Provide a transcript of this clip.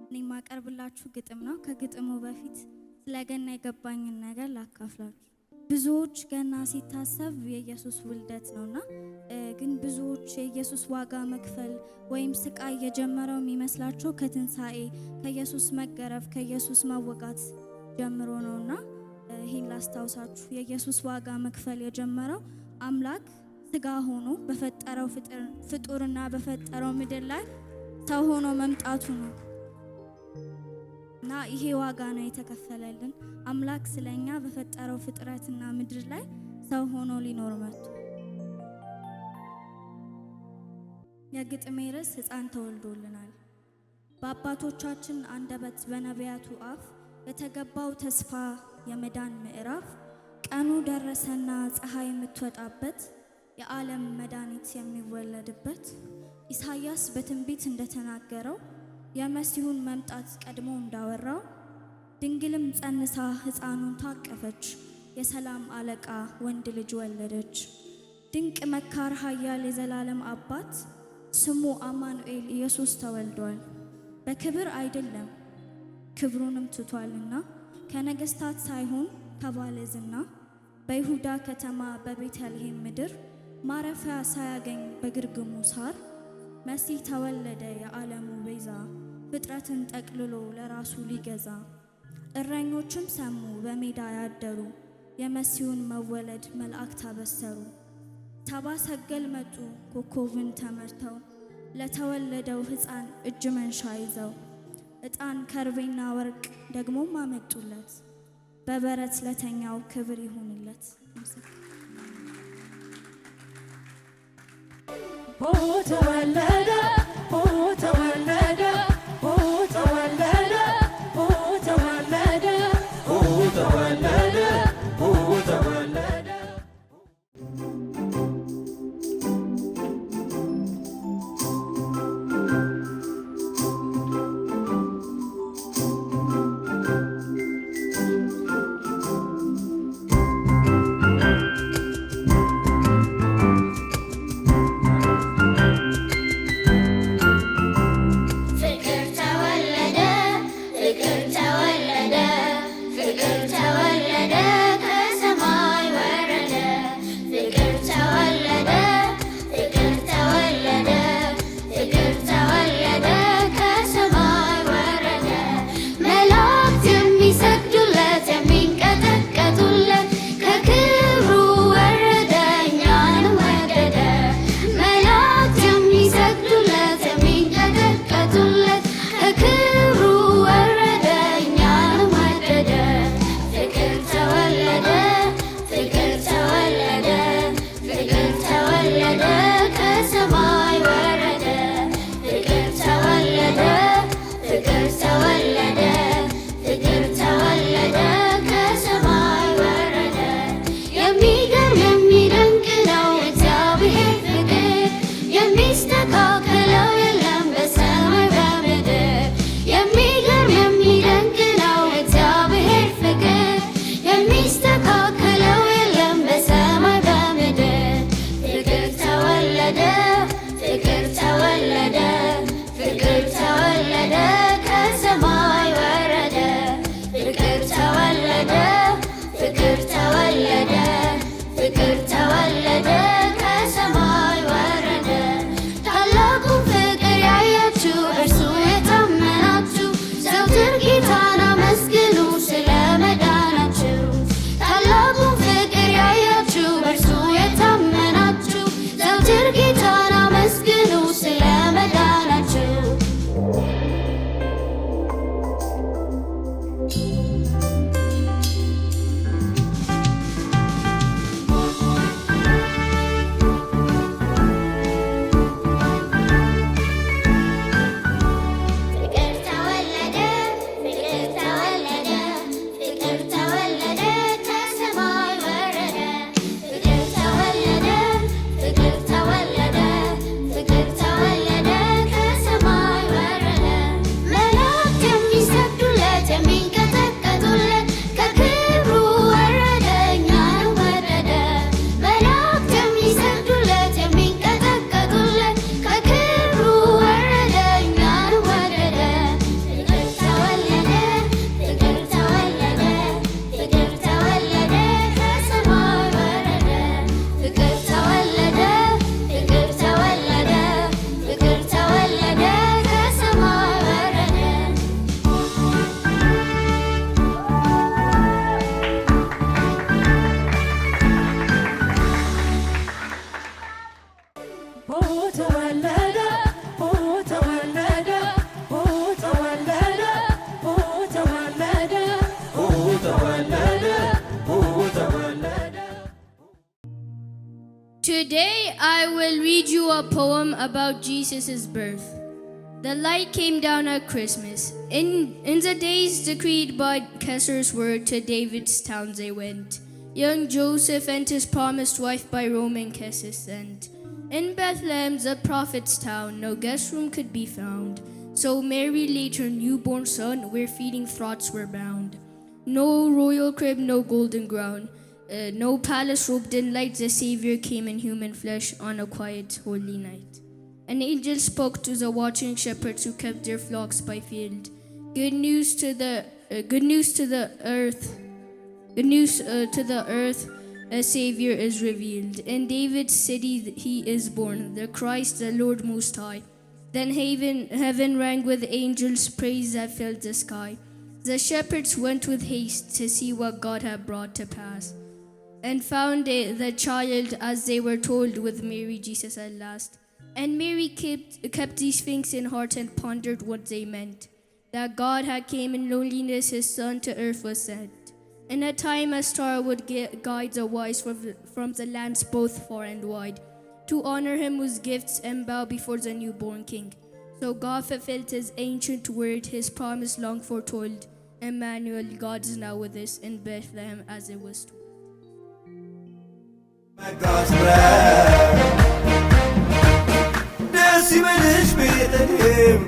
እኔ ማቀርብላችሁ ግጥም ነው። ከግጥሙ በፊት ስለ ገና የገባኝን ነገር ላካፍላችሁ። ብዙዎች ገና ሲታሰብ የኢየሱስ ውልደት ነውና ግን ብዙዎች የኢየሱስ ዋጋ መክፈል ወይም ስቃይ የጀመረው የሚመስላቸው ከትንሣኤ ከኢየሱስ መገረፍ ከኢየሱስ መወጋት ጀምሮ ነውና ይሄን ላስታውሳችሁ። የኢየሱስ ዋጋ መክፈል የጀመረው አምላክ ስጋ ሆኖ በፈጠረው ፍጡርና በፈጠረው ምድር ላይ ሰው ሆኖ መምጣቱ ነው እና ይሄ ዋጋ ነው የተከፈለልን። አምላክ ስለኛ በፈጠረው ፍጥረትና ምድር ላይ ሰው ሆኖ ሊኖር መጥቶ የግጥሜ ርዕስ ሕፃን ተወልዶልናል። በአባቶቻችን አንደበት በነቢያቱ አፍ የተገባው ተስፋ የመዳን ምዕራፍ ቀኑ ደረሰና ፀሐይ የምትወጣበት የዓለም መድኃኒት የሚወለድበት ኢሳይያስ በትንቢት እንደተናገረው የመሲሁን መምጣት ቀድሞ እንዳወራው ድንግልም ጸንሳ ሕፃኑን ታቀፈች የሰላም አለቃ ወንድ ልጅ ወለደች። ድንቅ መካር ኃያል የዘላለም አባት ስሙ አማኑኤል ኢየሱስ ተወልዷል። በክብር አይደለም ክብሩንም ትቷልና ከነገስታት ሳይሆን ከባለዝና በይሁዳ ከተማ በቤተልሔም ምድር ማረፊያ ሳያገኝ በግርግሙ ሳር መሲህ ተወለደ የዓለሙ ቤዛ ፍጥረትን ጠቅልሎ ለራሱ ሊገዛ። እረኞችም ሰሙ በሜዳ ያደሩ የመሲሁን መወለድ መላእክት አበሰሩ። ሰባ ሰገል መጡ ኮከብን ተመርተው ለተወለደው ሕፃን እጅ መንሻ ይዘው ዕጣን ከርቤና ወርቅ ደግሞም አመጡለት በበረት ለተኛው ክብር ይሁንለት። ተወለደ ተወለደ ተወለደ ተወለደ ተወለደ ተወለደ Today I will read you a poem about Jesus' birth. The light came down at Christmas. In the days decreed by Caesar's word, to David's town they went. Young Joseph and his promised wife by Roman Caesar sent. In Bethlehem, the prophet's town, no guest room could be found. So Mary laid her newborn son where feeding thoughts were bound. No royal crib, no golden ground. No palace robed in light, the Savior came in human flesh on a quiet, holy night. An angel spoke to the watching shepherds who kept their flocks by field. Good news to the earth, a Savior is revealed. In David's city he is born, the Christ, the Lord Most High. Then heaven rang with angels' praise that filled the sky. The shepherds went with haste to see what God had brought to pass, and found the child as they were told, with Mary Jesus at last. And Mary kept these things in heart and pondered what they meant, that God had came in loneliness, his Son to earth was sent. In a time a star would guide the wise from the lands both far and wide, to honor him with gifts and bow before the newborn King. So God fulfilled his ancient word, his promise long foretold. Emmanuel, God is now with us in Bethlehem as it was told. ደስ ይበልሽ ቤተልሔም